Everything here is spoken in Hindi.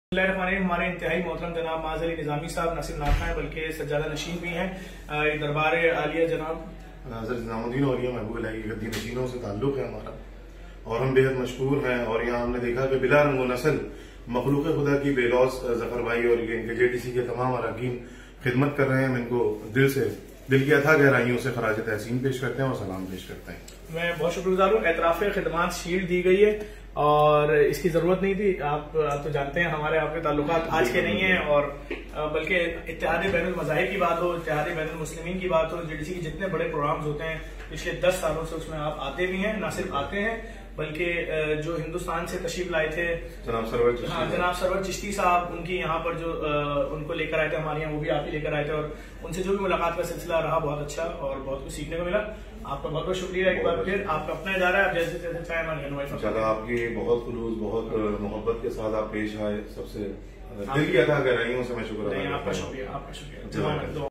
हमारे इंतहाई मोहतरम जनाब माज़ अली निज़ामी साहब न सिर्फ नाखा है बल्कि सज्जादा नशीन भी हैं। दरबार आलिया जनाब हज़रत निज़ामुद्दीन औलिया महबूब इलाही के गद्दी नशीनों से ताल्लुक़ है हमारा और हम बेहद मशहूर हैं। और यहाँ हमने देखा कि बिला रंग नस्ल मखलूक खुदा की बेलौस जफर भाई और इनके JTC के तमाम अरकान खिदमत कर रहे हैं। हम इनको दिल की अथाह गहराइयों से खराज तहसीन पेश करते हैं और सलाम पेश करते हैं। मैं बहुत शुक्रगुजार हूँ। एतराफ़ खिदमत शील्ड दी गई है और इसकी जरूरत नहीं थी। आप तो जानते हैं हमारे आपके ताल्लुकात आज के नहीं है और बल्कि इत्तेहाद बैनुल मज़ाहिब की बात हो, इत्तेहाद बैनुल मुस्लिमीन की बात हो, JTC के जितने बड़े प्रोग्राम्स होते हैं पिछले 10 सालों से उसमें आप आते भी हैं। न सिर्फ आते हैं बल्कि जो हिंदुस्तान से तशरीफ लाए थे जनाब सरवर चिश्ती साहब, उनकी यहाँ पर जो उनको लेकर आए थे हमारे यहाँ, वो भी आप ही लेकर आए थे और उनसे जो भी मुलाकात का सिलसिला रहा बहुत अच्छा और बहुत कुछ सीखने को मिला। आपका बहुत बहुत शुक्रिया एक बार फिर। आपका अपना इदारा है, आप जैसे जैसे चाहे हमारे आपकी बहुत खुलूस बहुत मोहब्बत के साथ आप पेश आए, सबसे दिल की अता गहराइयों से मैं शुक्र। आपका शुक्रिया, आपका शुक्रिया।